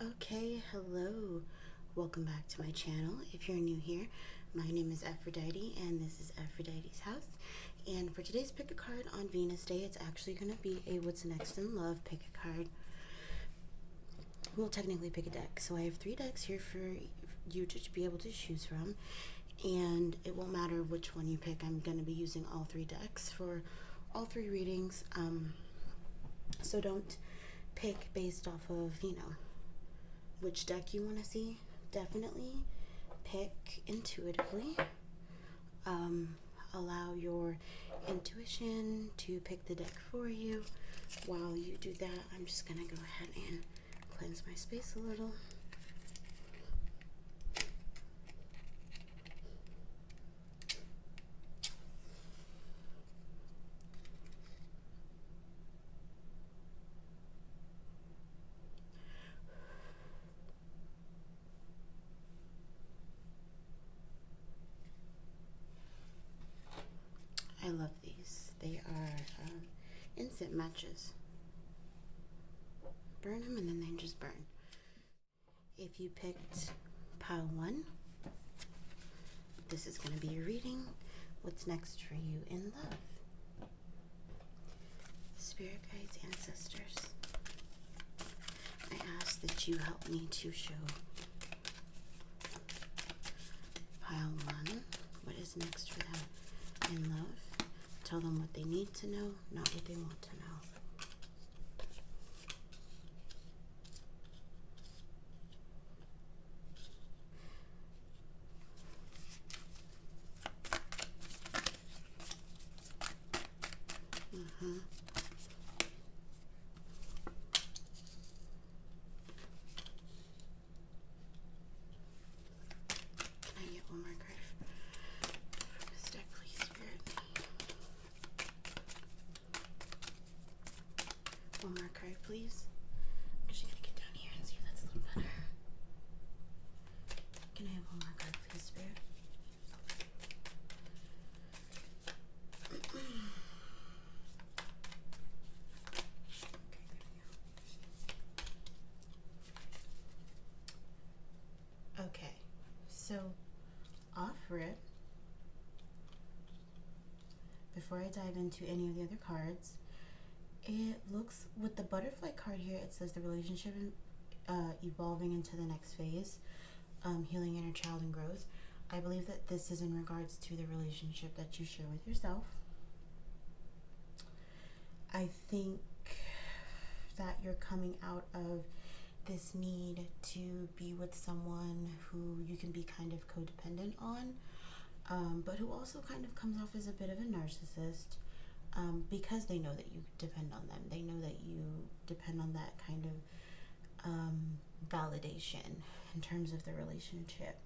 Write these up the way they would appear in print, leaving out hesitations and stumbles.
Okay, hello. Welcome back to my channel. If you're new here, my name is Aphrodite and this is Aphrodite's house. And for today's pick a card on Venus Day, it's actually going to be a What's Next in Love pick a card. We'll technically pick a deck. So I have 3 decks here for you to be able to choose from. And it won't matter which one you pick. I'm going to be using all 3 decks for all 3 readings. So don't pick based off of, which deck you want to see. Definitely pick intuitively. Allow your intuition to pick the deck for you. While you do that, I'm just gonna go ahead and cleanse my space a little. I love these. They are instant matches. Burn them and then they just burn. If you picked pile 1, this is going to be your reading. What's next for you in love? Spirit guides, ancestors, I ask that you help me to show pile 1 what is next for them in love. Tell them what they need to know, not what they want to know. Can I get one more card from this deck, please, Spirit? One more card, please. I'm just gonna get down here and see if that's a little better. Can I have one more card, please, Spirit? Okay, so off rip, before I dive into any of the other cards, it looks, with the butterfly card here, it says the relationship evolving into the next phase, healing inner child and growth. I believe that this is in regards to the relationship that you share with yourself. I think that you're coming out of this need to be with someone who you can be kind of codependent on, but who also kind of comes off as a bit of a narcissist, because they know that you depend on them. They know that you depend on that kind of validation in terms of the relationship.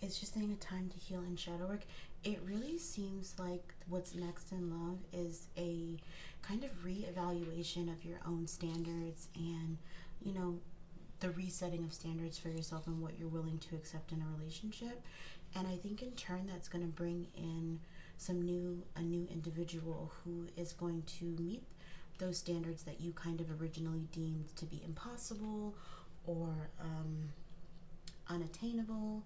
It's just saying a time to heal and shadow work. It really seems like what's next in love is a kind of re-evaluation of your own standards and, the resetting of standards for yourself and what you're willing to accept in a relationship. And I think in turn that's going to bring in a new individual who is going to meet those standards that you kind of originally deemed to be impossible or unattainable.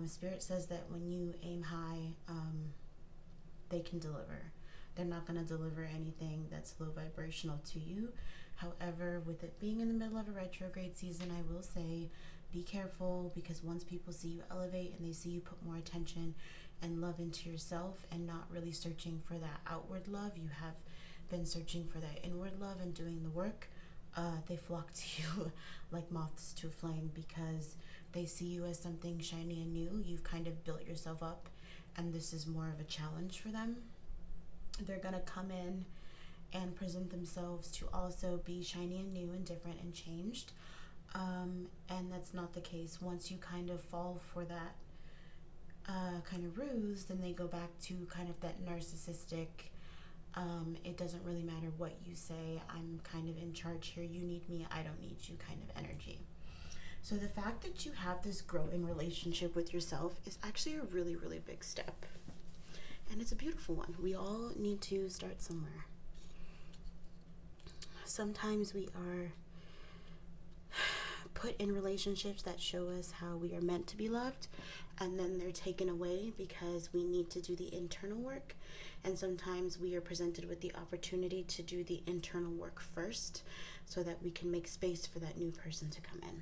Spirit says that when you aim high, they can deliver. They're not going to deliver anything that's low vibrational to you. However, with it being in the middle of a retrograde season, I will say be careful, because once people see you elevate and they see you put more attention and love into yourself and not really searching for that outward love, you have been searching for that inward love and doing the work, they flock to you like moths to a flame, because they see you as something shiny and new. You've kind of built yourself up, and this is more of a challenge for them. They're gonna come in and present themselves to also be shiny and new and different and changed, and that's not the case. Once you kind of fall for that kind of ruse, then they go back to kind of that narcissistic, it doesn't really matter what you say, I'm kind of in charge here, you need me, I don't need you kind of energy. So the fact that you have this growing relationship with yourself is actually a really, really big step. And it's a beautiful one. We all need to start somewhere. Sometimes we are put in relationships that show us how we are meant to be loved, and then they're taken away because we need to do the internal work. And sometimes we are presented with the opportunity to do the internal work first so that we can make space for that new person to come in.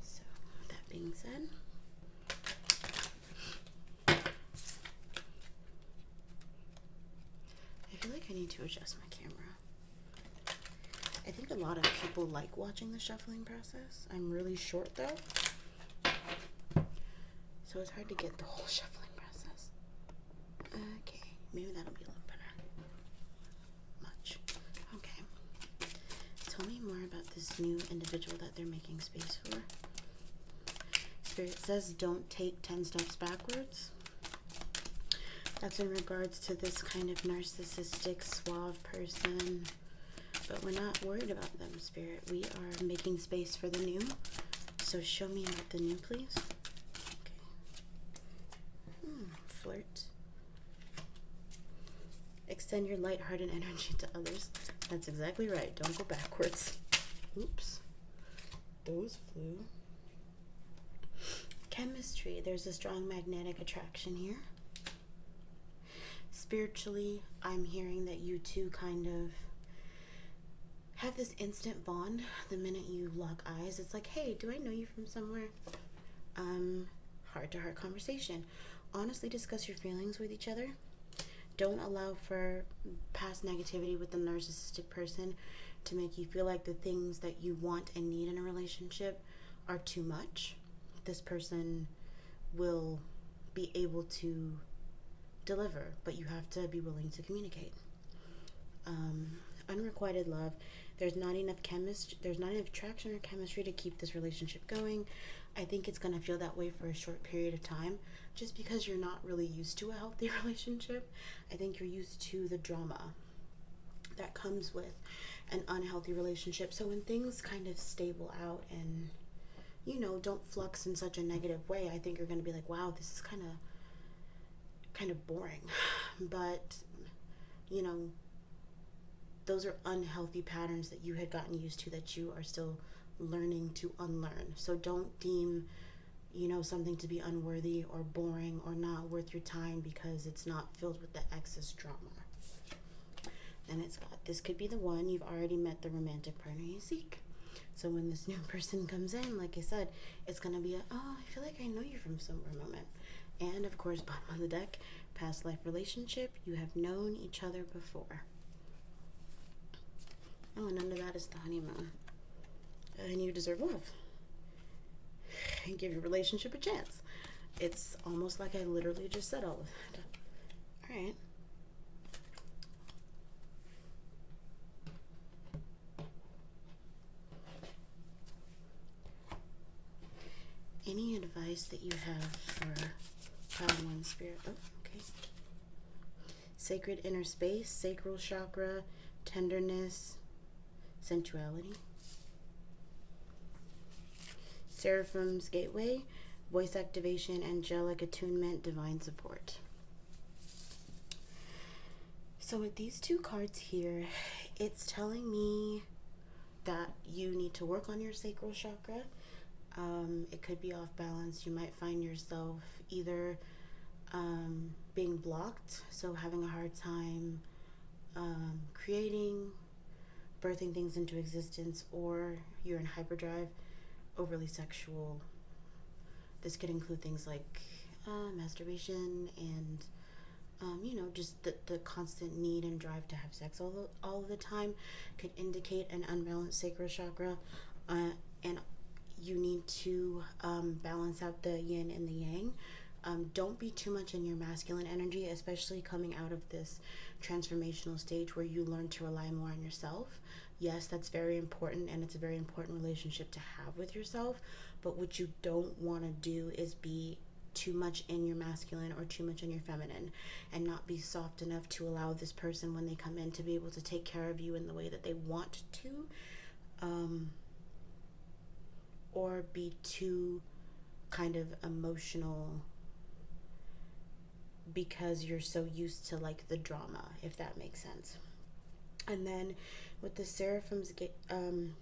So that being said, I feel like I need to adjust my camera. I think a lot of people like watching the shuffling process. I'm really short though, so it's hard to get the whole shuffling process. Okay, maybe that'll be a little better. Much. Okay. Tell me more about this new individual that they're making space for. Spirit says don't take 10 steps backwards. That's in regards to this kind of narcissistic, suave person. But we're not worried about them, Spirit. We are making space for the new. So show me about the new, please. Okay. Flirt. Extend your lighthearted energy to others. That's exactly right. Don't go backwards. Oops. Those flew. Chemistry. There's a strong magnetic attraction here. Spiritually, I'm hearing that you two kind of have this instant bond the minute you lock eyes. It's like, hey, do I know you from somewhere? Heart-to-heart conversation. Honestly discuss your feelings with each other. Don't allow for past negativity with the narcissistic person to make you feel like the things that you want and need in a relationship are too much. This person will be able to deliver, but you have to be willing to communicate. Unrequited love. There's not enough attraction or chemistry to keep this relationship going. I think it's going to feel that way for a short period of time, just because you're not really used to a healthy relationship. I think you're used to the drama that comes with an unhealthy relationship. So when things kind of stable out and, don't flux in such a negative way, I think you're going to be like, wow, this is kind of boring. But, those are unhealthy patterns that you had gotten used to that you are still learning to unlearn. So don't deem, something to be unworthy or boring or not worth your time because it's not filled with the excess drama. And it's got, this could be the one. You've already met the romantic partner you seek. So when this new person comes in, like I said, it's going to be I feel like I know you from somewhere moment. And of course, bottom of the deck, past life relationship, you have known each other before. Oh, and under that is the honeymoon. And you deserve love. And give your relationship a chance. It's almost like I literally just said all of that. All right. Any advice that you have for Pile 1 Spirit? Oh, okay. Sacred inner space, sacral chakra, tenderness, sensuality. Seraphim's gateway, voice activation, angelic attunement, divine support. So with these two cards here, it's telling me that you need to work on your sacral chakra. It could be off balance. You might find yourself either being blocked, so having a hard time creating, birthing things into existence, or you're in hyperdrive, overly sexual. This could include things like masturbation and just the constant need and drive to have sex all of the time could indicate an unbalanced sacral chakra, and you need to balance out the yin and the yang. Don't be too much in your masculine energy, especially coming out of this transformational stage where you learn to rely more on yourself. Yes, that's very important, and it's a very important relationship to have with yourself. But what you don't want to do is be too much in your masculine or too much in your feminine, and not be soft enough to allow this person, when they come in, to be able to take care of you in the way that they want to, or be too kind of emotional because you're so used to like the drama, if that makes sense. And then with the Seraphim's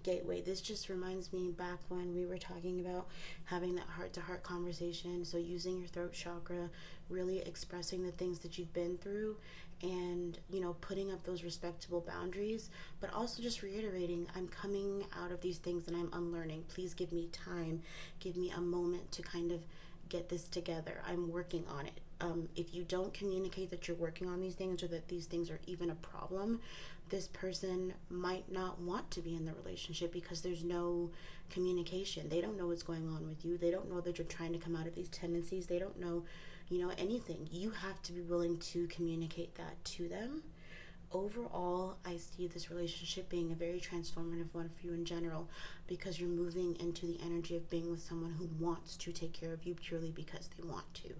gateway, this just reminds me back when we were talking about having that heart-to-heart conversation. So using your throat chakra, really expressing the things that you've been through, and putting up those respectable boundaries, but also just reiterating, I'm coming out of these things and I'm unlearning. Please give me time, give me a moment to kind of get this together. I'm working on it. If you don't communicate that you're working on these things, or that these things are even a problem, this person might not want to be in the relationship, because there's no communication. They don't know what's going on with you. They don't know that you're trying to come out of these tendencies. They don't know, anything. You have to be willing to communicate that to them. Overall, I see this relationship being a very transformative one for you in general, because you're moving into the energy of being with someone who wants to take care of you purely because they want to,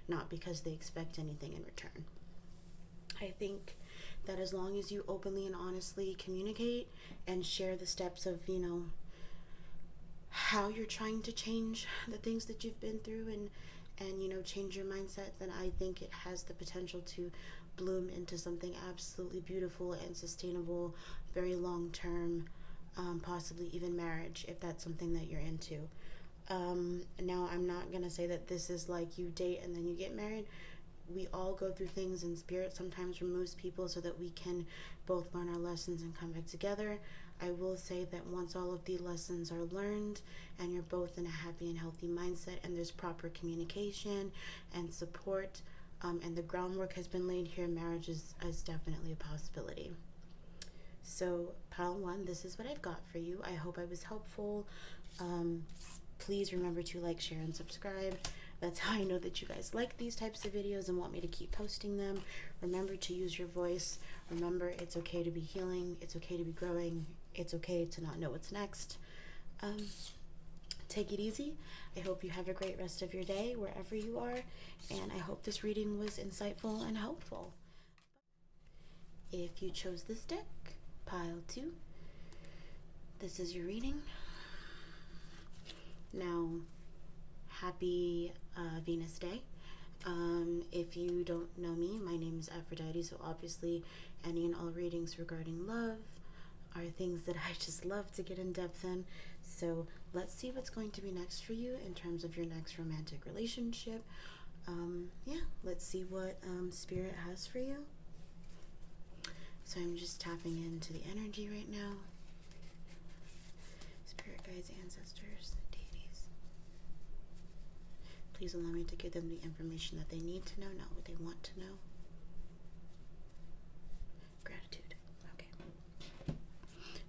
not because they expect anything in return. I think that as long as you openly and honestly communicate and share the steps of, how you're trying to change the things that you've been through, and change your mindset, then I think it has the potential to bloom into something absolutely beautiful and sustainable, very long term, possibly even marriage, if that's something that you're into. Now, I'm not gonna say that this is like you date and then you get married. We all go through things, and spirit sometimes removes people so that we can both learn our lessons and come back together. I will say that once all of the lessons are learned and you're both in a happy and healthy mindset, and there's proper communication and support, and the groundwork has been laid here, marriage is definitely a possibility. So, pile one, this is what I've got for you. I hope I was helpful. Please remember to like, share, and subscribe. That's how I know that you guys like these types of videos and want me to keep posting them. Remember to use your voice. Remember, it's okay to be healing. It's okay to be growing. It's okay to not know what's next. Take it easy. I hope you have a great rest of your day wherever you are. And I hope this reading was insightful and helpful. If you chose this deck, pile two, this is your reading. Now, happy Venus Day. If you don't know me, my name is Aphrodite, so obviously any and all readings regarding love are things that I just love to get in depth in. So let's see what's going to be next for you in terms of your next romantic relationship. Let's see what Spirit has for you. So I'm just tapping into the energy right now. Spirit guides, ancestors, deities. Please allow me to give them the information that they need to know, not what they want to know. Gratitude. Okay.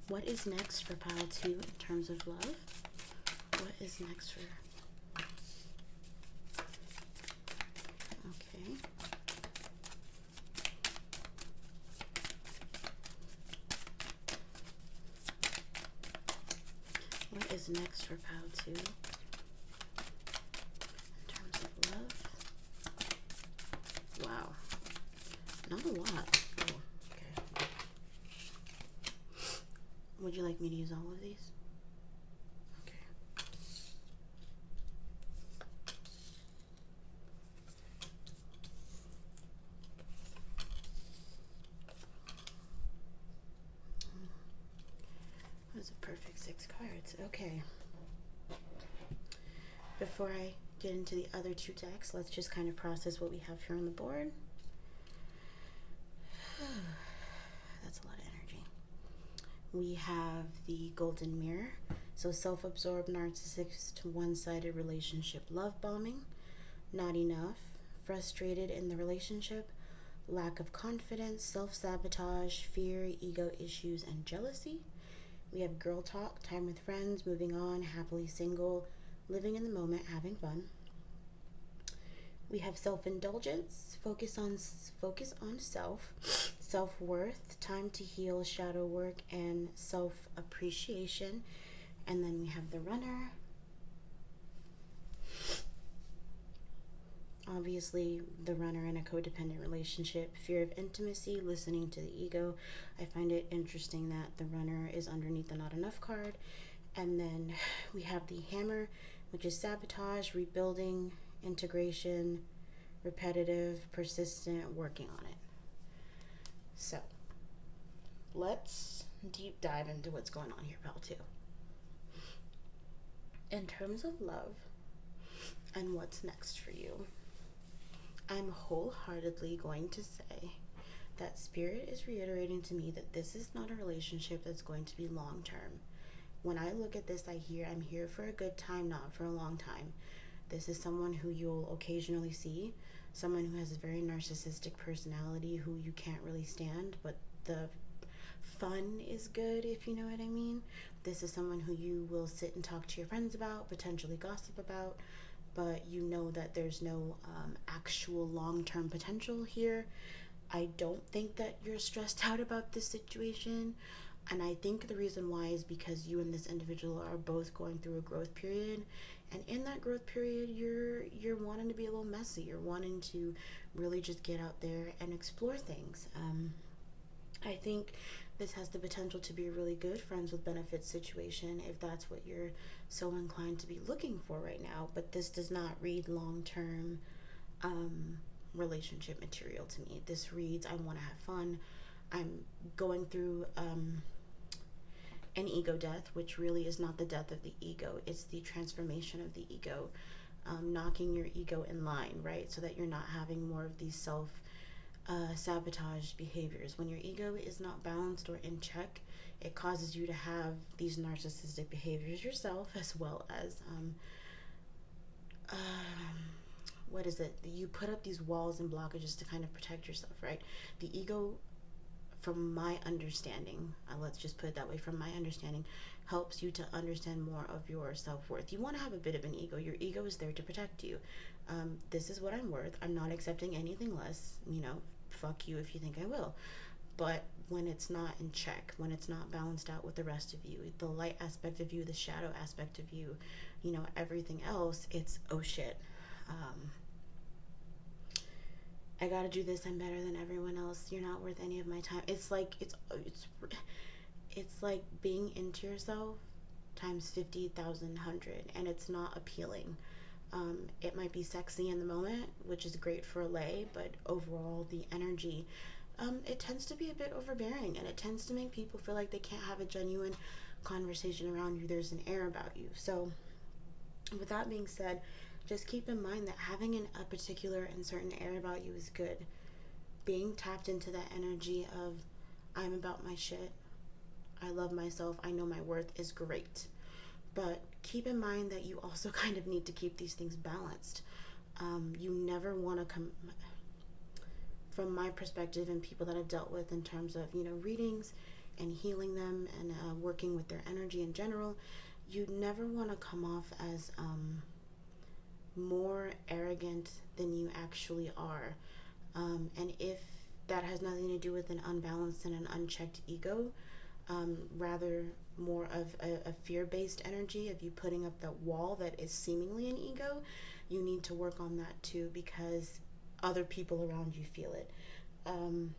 What is next for pile two in terms of love? What is next for... Okay. What is next for pile two in terms of love? Wow. Not a lot. Oh, okay. Would you like me to use all of these? Okay. That was a perfect 6 cards. Okay. Before I get into the other 2 decks, let's just kind of process what we have here on the board. That's a lot of energy. We have the Golden Mirror. So self-absorbed, narcissist, one-sided relationship, love bombing, not enough, frustrated in the relationship, lack of confidence, self-sabotage, fear, ego issues, and jealousy. We have girl talk, time with friends, moving on, happily single, living in the moment, having fun. We have self-indulgence, focus on self, self-worth, time to heal, shadow work, and self-appreciation. And then we have the Runner. Obviously, the Runner in a codependent relationship, fear of intimacy, listening to the ego. I find it interesting that the Runner is underneath the not enough card. And then we have the Hammer, which is sabotage, rebuilding, integration, repetitive, persistent, working on it. So, let's deep dive into what's going on here, pal, too. In terms of love and what's next for you, I'm wholeheartedly going to say that Spirit is reiterating to me that this is not a relationship that's going to be long term. When I look at this, I'm here for a good time, not for a long time. This is someone who you'll occasionally see, someone who has a very narcissistic personality who you can't really stand, but the fun is good, if you know what I mean. This is someone who you will sit and talk to your friends about, potentially gossip about, but you know that there's no actual long-term potential here. I don't think that you're stressed out about this situation, and I think the reason why is because you and this individual are both going through a growth period, and in that growth period you're wanting to be a little messy. You're wanting to really just get out there and explore things. I think this has the potential to be a really good friends with benefits situation if that's what you're so inclined to be looking for right now. But this does not read long-term relationship material to me. This reads, I want to have fun. I'm going through an ego death, which really is not the death of the ego. It's the transformation of the ego, knocking your ego in line, right? So that you're not having more of these sabotage behaviors. When your ego is not balanced or in check, it causes you to have these narcissistic behaviors yourself, as well as what is it? You put up these walls and blockages to kind of protect yourself, right? The ego, from my understanding, let's just put it that way, from my understanding, helps you to understand more of your self-worth. You want to have a bit of an ego. Your ego is there to protect you. This is what I'm worth. I'm not accepting anything less. Fuck you if you think I will. But when it's not in check, when it's not balanced out with the rest of you, the light aspect of you, the shadow aspect of you, everything else, it's, oh shit, I gotta do this, I'm better than everyone else, you're not worth any of my time. It's like being into yourself times 50,000 100, and it's not appealing. It might be sexy in the moment, which is great for a lay, but overall the energy, it tends to be a bit overbearing, and it tends to make people feel like they can't have a genuine conversation around you. There's an air about you. So with that being said, just keep in mind that having a particular and certain air about you is good. Being tapped into that energy of, I'm about my shit, I love myself, I know my worth, is great. But keep in mind that you also kind of need to keep these things balanced. You never want to come, from my perspective and people that I've dealt with in terms of, readings and healing them and working with their energy in general, you never want to come off as more arrogant than you actually are. And if that has nothing to do with an unbalanced and an unchecked ego, rather more of a fear-based energy of you putting up that wall that is seemingly an ego, you need to work on that too, because other people around you feel it. And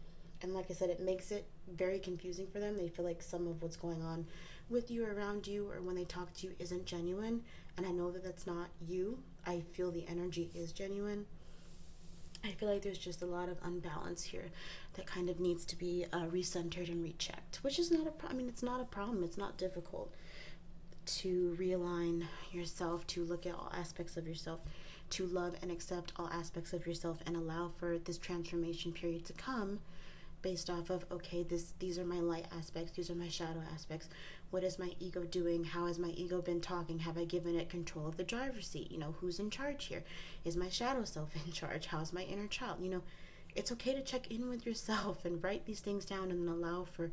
like I said, it makes it very confusing for them. They feel like some of what's going on with you, around you, or when they talk to you isn't genuine. And I know that that's not you. I feel the energy is genuine. I feel like there's just a lot of unbalance here that kind of needs to be recentered and rechecked, which is not a problem. It's not a problem. It's not difficult to realign yourself, to look at all aspects of yourself, to love and accept all aspects of yourself, and allow for this transformation period to come based off of, okay, these are my light aspects, these are my shadow aspects. What is my ego doing? How has my ego been talking? Have I given it control of the driver's seat? Who's in charge here? Is my shadow self in charge? How's my inner child? It's okay to check in with yourself and write these things down and allow for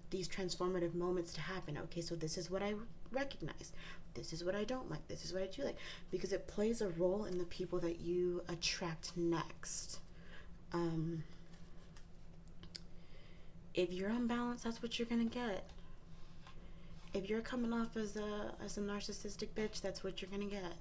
these transformative moments to happen. Okay, so this is what I recognize. This is what I don't like. This is what I do like. Because it plays a role in the people that you attract next. If you're unbalanced, that's what you're gonna get. If you're coming off as a narcissistic bitch, that's what you're gonna get.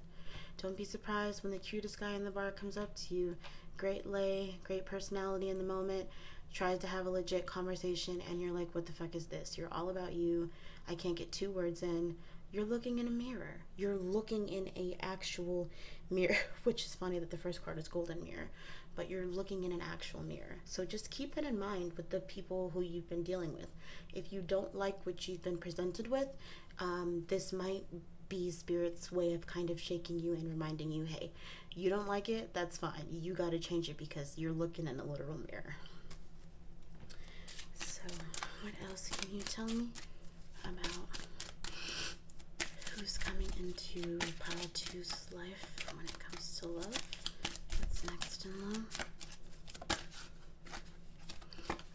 Don't be surprised when the cutest guy in the bar comes up to you, great lay, great personality in the moment, tries to have a legit conversation, and you're like, what the fuck is this? You're all about you. I can't get 2 words in. You're looking in a mirror. You're looking in a actual mirror, which is funny that the first card is golden mirror. but you're looking in an actual mirror. So just keep that in mind with the people who you've been dealing with. If you don't like what you've been presented with, this might be Spirit's way of kind of shaking you and reminding you, hey, you don't like it, that's fine. You got to change it because you're looking in a literal mirror. So what else can you tell me about who's coming into pile 2's life when it comes to love? What's next in love?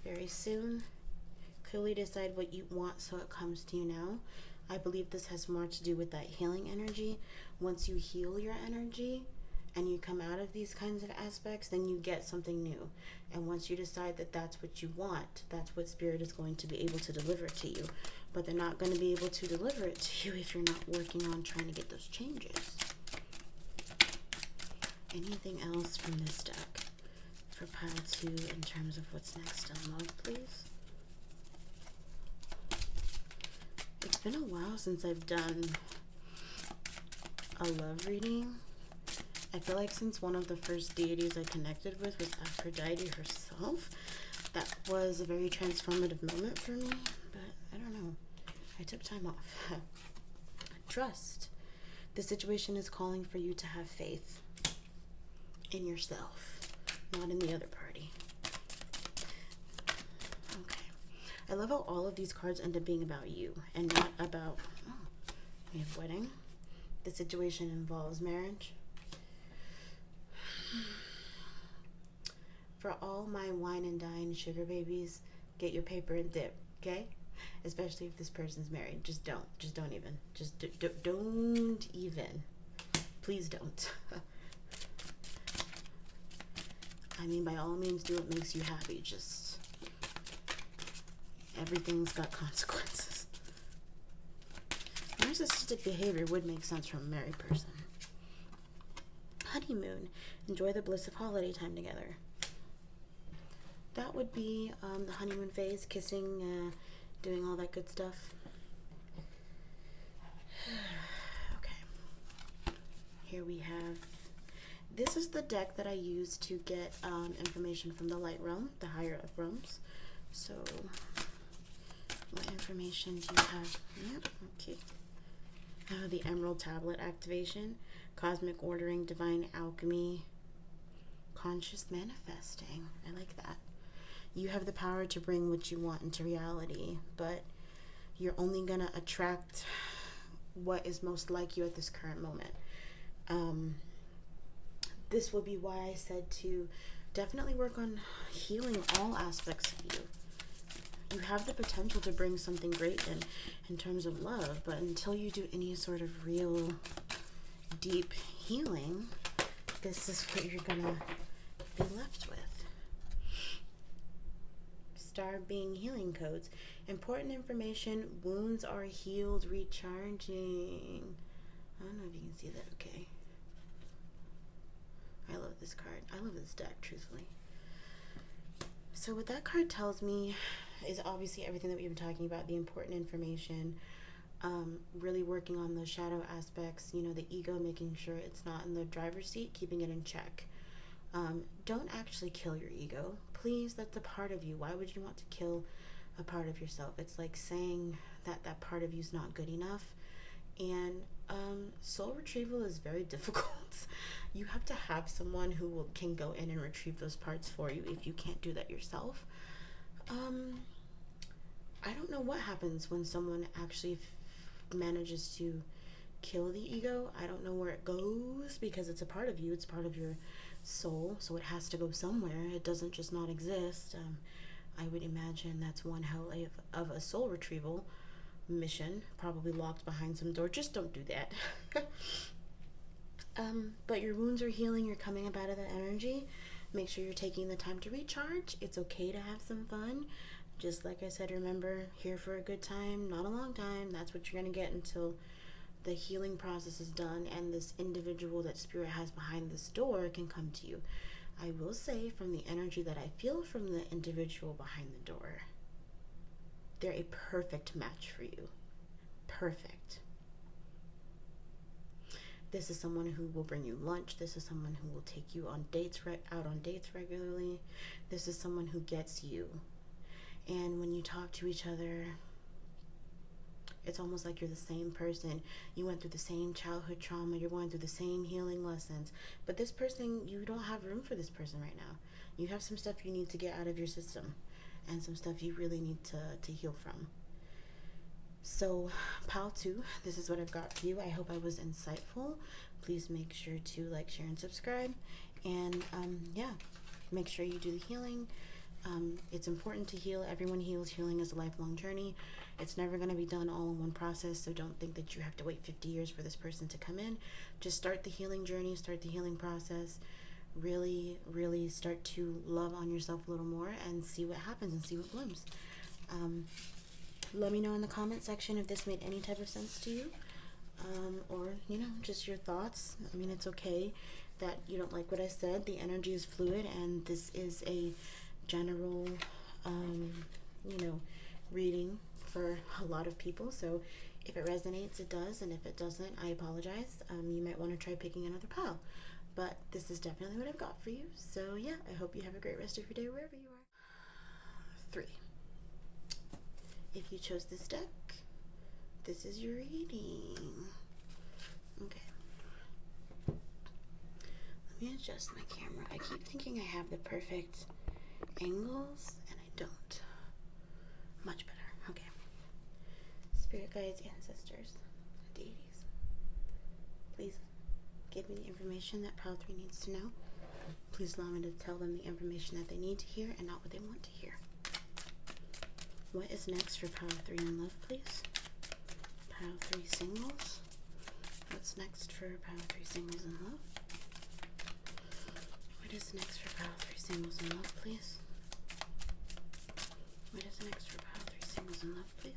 Very soon. Clearly decide what you want so it comes to you now. I believe this has more to do with that healing energy. Once you heal your energy and you come out of these kinds of aspects, then you get something new. And once you decide that that's what you want, that's what Spirit is going to be able to deliver to you. But they're not going to be able to deliver it to you if you're not working on trying to get those changes. Anything else from this deck for pile 2 in terms of what's next in love, please? It's been a while since I've done a love reading. I feel like since one of the first deities I connected with was Aphrodite herself, that was a very transformative moment for me, but I don't know. I took time off. Trust. The situation is calling for you to have faith in yourself, not in the other party. Okay. I love how all of these cards end up being about you and not about, we have wedding. The situation involves marriage. For all my wine and dine sugar babies, get your paper and dip, okay? Especially if this person's married. Just don't even. Don't even. Please don't. I mean, by all means, do what makes you happy. Just, everything's got consequences. Narcissistic behavior would make sense from a married person. Honeymoon. Enjoy the bliss of holiday time together. That would be the honeymoon phase, kissing, doing all that good stuff. Okay. Here we have, this is the deck that I use to get information from the light realm, the higher up realms. So, what information do you have? Yep, okay. The Emerald Tablet activation, cosmic ordering, divine alchemy, conscious manifesting. I like that. You have the power to bring what you want into reality, but you're only going to attract what is most like you at this current moment. This will be why I said to definitely work on healing all aspects of you. You have the potential to bring something great in terms of love, but until you do any sort of real deep healing, this is what you're gonna be left with. Star being healing codes. Important information, wounds are healed, recharging. I don't know if you can see that okay. I love this card. I love this deck, truthfully. So what that card tells me is obviously everything that we've been talking about, the important information, really working on those shadow aspects, you know, the ego, making sure it's not in the driver's seat, keeping it in check. Don't actually kill your ego. Please, that's a part of you. Why would you want to kill a part of yourself? It's like saying that that part of you is not good enough. And soul retrieval is very difficult. You have to have someone who can go in and retrieve those parts for you if you can't do that yourself. I don't know what happens when someone actually manages to kill the ego. I don't know where it goes because it's a part of you. It's part of your soul, so it has to go somewhere. It doesn't just not exist. I would imagine that's one hell of a soul retrieval mission, probably locked behind some door. Just don't do that. But your wounds are healing. You're coming up out of that energy. Make sure you're taking the time to recharge. It's okay to have some fun. Just like I said, remember, here for a good time, not a long time. That's what you're going to get until the healing process is done and this individual that Spirit has behind this door can come to you. I will say, from the energy that I feel from the individual behind the door, they're a perfect match for you. Perfect. This is someone who will bring you lunch. This is someone who will take you on dates, out on dates regularly. This is someone who gets you. And when you talk to each other, it's almost like you're the same person. You went through the same childhood trauma. You're going through the same healing lessons. But this person, you don't have room for this person right now. You have some stuff you need to get out of your system and some stuff you really need to heal from. So, Pile 2, this is what I've got for you. I hope I was insightful. Please make sure to like, share, and subscribe. And yeah, make sure you do the healing. It's important to heal. Everyone heals. Healing is a lifelong journey. It's never going to be done all in one process, so don't think that you have to wait 50 years for this person to come in. Just start the healing journey, start the healing process. Really, really start to love on yourself a little more and see what happens and see what blooms. Let me know in the comment section if this made any type of sense to you, or, you know, just your thoughts. I mean, it's okay that you don't like what I said. The energy is fluid, and this is a general, you know, reading for a lot of people. So if it resonates, it does, and if it doesn't, I apologize. You might want to try picking another pile, but this is definitely what I've got for you. So yeah, I hope you have a great rest of your day wherever you are. 3. If you chose this deck, this is your reading. Okay. Let me adjust my camera. I keep thinking I have the perfect angles, and I don't. Much better. Okay. Spirit guides, ancestors, deities, please give me the information that Pile 3 needs to know. Please allow me to tell them the information that they need to hear and not what they want to hear. What is next for Pile 3 in love, please? Pile 3 singles. What's next for Pile 3 singles in love? What is next for Pile 3 singles in love, please? What is next for Pile 3 singles in love, please?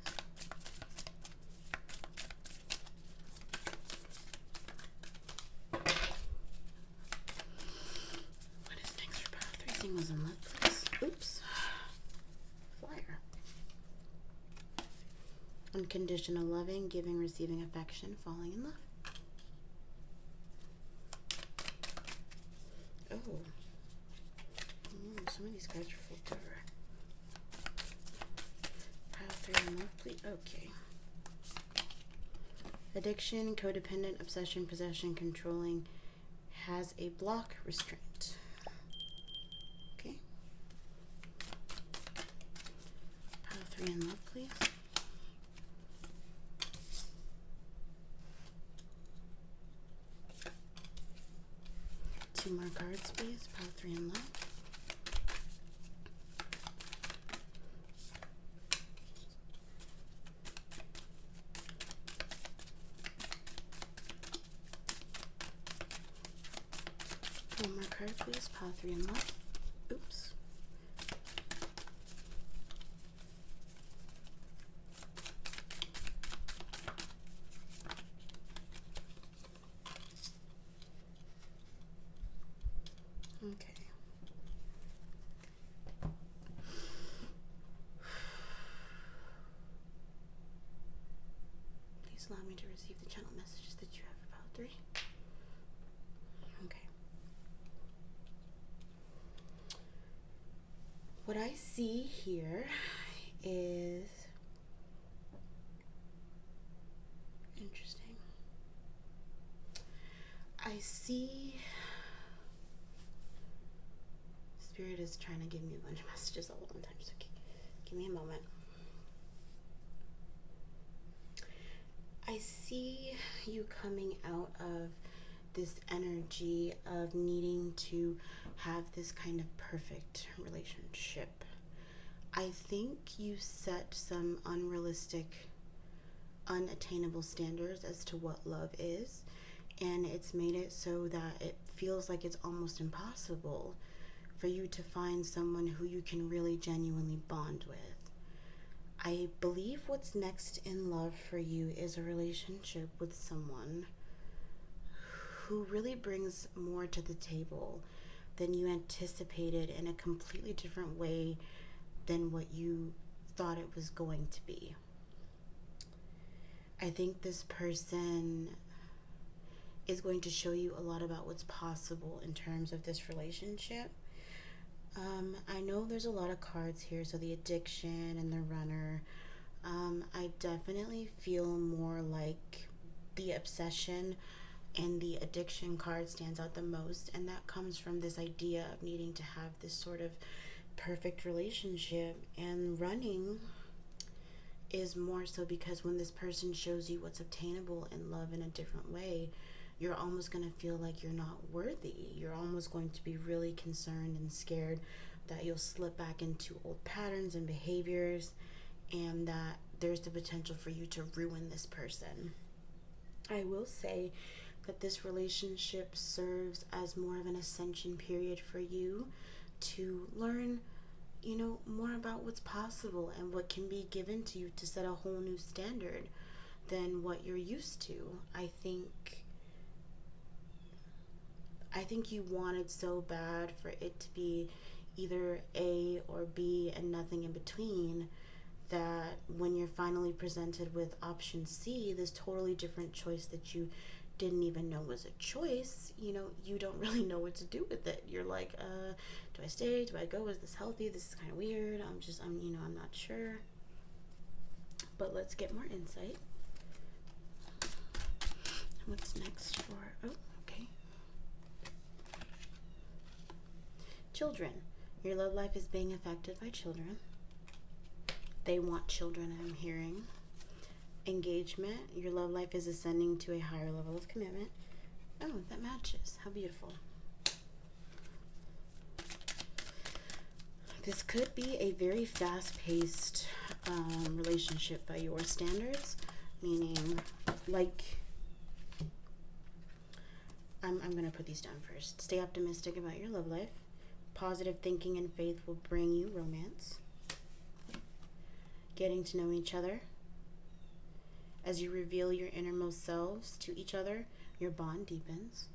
What is next for Pile 3 singles in love, please? Oops. Flyer. Unconditional loving, giving, receiving affection, falling in love. Oh. Some of these cards are flipped over. Pile 3 in love, please. Okay. Addiction, codependent, obsession, possession, controlling, has a block, restraint. Okay. Pile 3 in love, please. Two more cards, please. Pile 3 in love. One more card, please. Pile 3 in love. Oops. Okay. Please allow me to receive the channel messages that you have for Pile 3. Okay. What I see here is interesting. I see Spirit is trying to give me a bunch of messages all at one time, so give me a moment. I see you coming out of this energy of needing to have this kind of perfect relationship. I think you set some unrealistic, unattainable standards as to what love is, and it's made it so that it feels like it's almost impossible for you to find someone who you can really genuinely bond with. I believe what's next in love for you is a relationship with someone who really brings more to the table than you anticipated in a completely different way than what you thought it was going to be. I think this person is going to show you a lot about what's possible in terms of this relationship. I know there's a lot of cards here, so the addiction and the runner. I definitely feel more like the obsession and the addiction card stands out the most, and that comes from this idea of needing to have this sort of perfect relationship. And running is more so because when this person shows you what's obtainable in love in a different way, you're almost going to feel like you're not worthy. You're almost going to be really concerned and scared that you'll slip back into old patterns and behaviors, and that there's the potential for you to ruin this person. I will say that this relationship serves as more of an ascension period for you to learn, more about what's possible and what can be given to you to set a whole new standard than what you're used to. I think you wanted so bad for it to be either A or B and nothing in between, that when you're finally presented with option C, this totally different choice that you didn't even know was a choice, you don't really know what to do with it. You're like, do I stay? Do I go? Is this healthy? This is kind of weird. I'm not sure. But let's get more insight. What's next for, okay. Children. Your love life is being affected by children. They want children, I'm hearing. Engagement. Your love life is ascending to a higher level of commitment. Oh, that matches. How beautiful. This could be a very fast-paced relationship by your standards, meaning, like, I'm going to put these down first. Stay optimistic about your love life. Positive thinking and faith will bring you romance. Getting to know each other. As you reveal your innermost selves to each other, your bond deepens.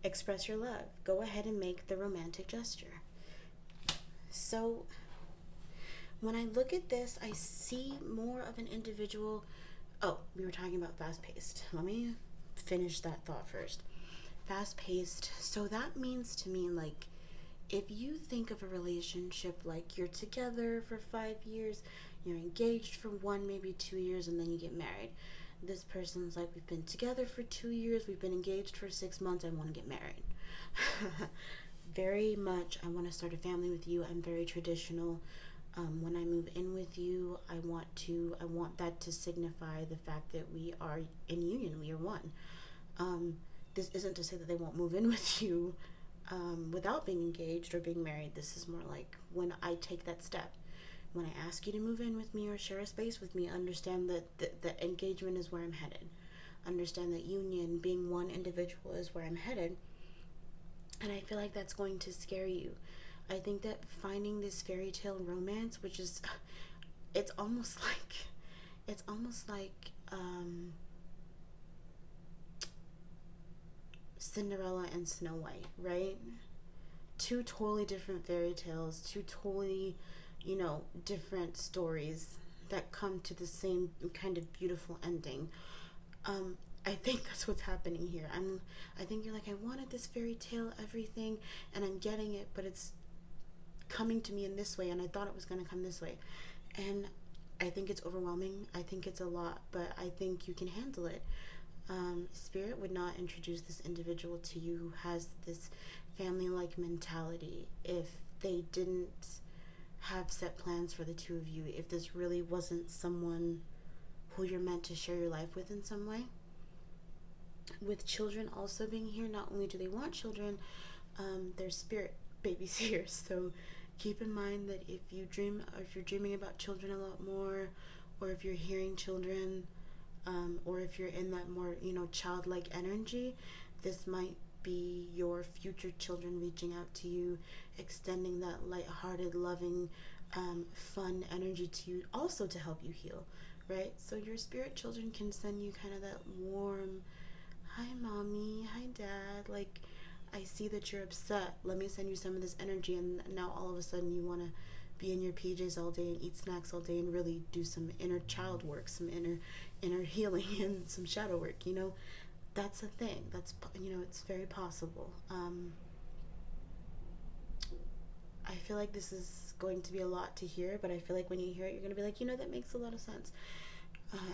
Express your love. Go ahead and make the romantic gesture. So, when I look at this, I see more of an individual. Oh, we were talking about fast-paced. Let me finish that thought first. Fast-paced. So that means to me, like, if you think of a relationship like you're together for 5 years, you're engaged for 1, maybe 2 years, and then you get married. This person's like, we've been together for 2 years, we've been engaged for 6 months, I want to get married. Very much, I want to start a family with you. I'm very traditional. When I move in with you, I want that to signify the fact that we are in union, we are one. This isn't to say that they won't move in with you without being engaged or being married. This is more like when I take that step. When I ask you to move in with me or share a space with me, understand that the engagement is where I'm headed. Understand that union, being one individual, is where I'm headed. And I feel like that's going to scare you. I think that finding this fairy tale romance, which is, it's almost like Cinderella and Snow White, right? Two totally different fairy tales, two totally, different stories that come to the same kind of beautiful ending. I think that's what's happening here. I think you're like, I wanted this fairy tale, everything, and I'm getting it, but it's coming to me in this way, and I thought it was going to come this way. And I think it's overwhelming. I think it's a lot, but I think you can handle it. Spirit would not introduce this individual to you who has this family-like mentality if they didn't have set plans for the two of you, if this really wasn't someone who you're meant to share your life with in some way. With children also being here, not only do they want children, there's spirit babies here. So keep in mind that if you're dreaming about children a lot more, or if you're hearing children, or if you're in that more, childlike energy, this might be your future children reaching out to you, extending that lighthearted, loving, fun energy to you, also to help you heal, right? So your spirit children can send you kind of that warm, hi mommy, hi dad, like, I see that you're upset, let me send you some of this energy. And now all of a sudden you want to be in your PJs all day and eat snacks all day and really do some inner child work, some inner inner healing and some shadow work, you know, that's a thing. That's, you know, it's very possible. I feel like this is going to be a lot to hear, but I feel like when you hear it, you're going to be like, you know, that makes a lot of sense.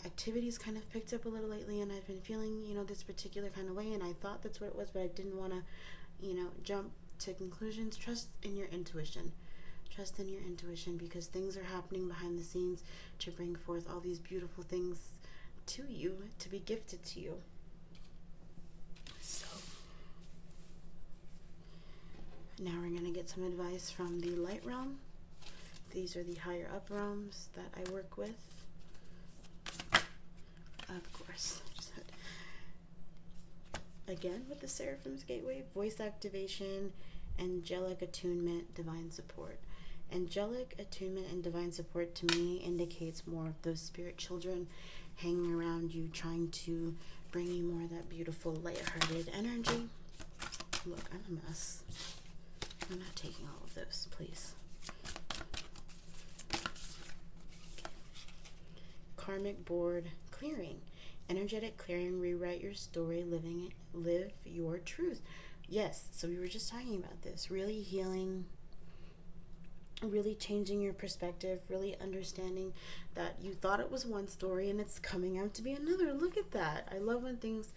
Activities kind of picked up a little lately, and I've been feeling, you know, this particular kind of way, and I thought that's what it was, but I didn't want to, you know, jump to conclusions. Trust in your intuition. Trust in your intuition, because things are happening behind the scenes to bring forth all these beautiful things to you, to be gifted to you. So now we're going to get some advice from the light realm. These are the higher up realms that I work with. Of course. Again, with the Seraphim's Gateway, voice activation, angelic attunement, divine support. Angelic attunement and divine support to me indicates more of those spirit children hanging around you, trying to bring you more of that beautiful, lighthearted energy. Look, I'm a mess. I'm not taking all of this, please. Okay. Karmic board clearing. Energetic clearing, rewrite your story, live your truth. Yes, so we were just talking about this. Really healing, really changing your perspective, really understanding that you thought it was one story and it's coming out to be another. Look at that. I love when things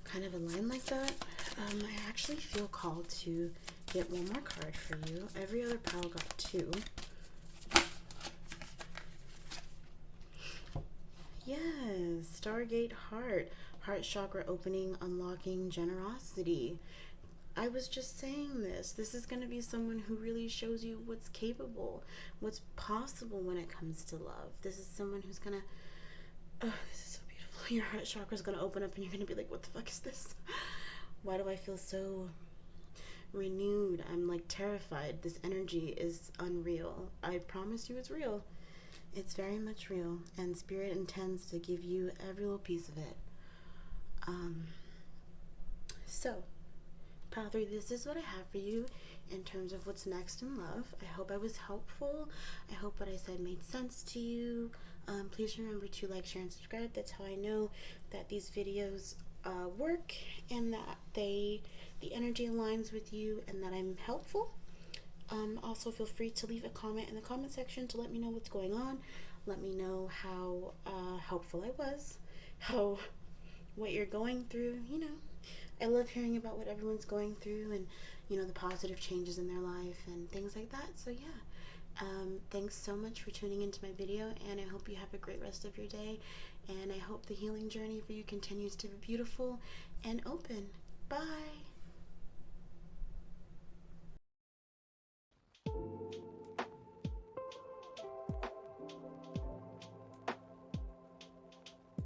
kind of align like that. I actually feel called to get one more card for you. Every other pile got 2. Yes, Stargate Heart. Heart chakra opening, unlocking generosity. I was just saying this. This is going to be someone who really shows you what's capable, what's possible when it comes to love. This is someone who's going to... Oh, this is so beautiful. Your heart chakra is going to open up and you're going to be like, what the fuck is this? Why do I feel so renewed? I'm like terrified. This energy is unreal. I promise you it's real. It's very much real, and Spirit intends to give you every little piece of it. So, Pile 3, this is what I have for you in terms of what's next in love. I hope I was helpful. I hope what I said made sense to you. Please remember to like, share, and subscribe. That's how I know that these videos work and that the energy aligns with you and that I'm helpful. Also, feel free to leave a comment in the comment section to let me know what's going on. Let me know how helpful I was, what you're going through. You know, I love hearing about what everyone's going through and, you know, the positive changes in their life and things like that. So yeah, thanks so much for tuning into my video, and I hope you have a great rest of your day, and I hope the healing journey for you continues to be beautiful and open. Bye.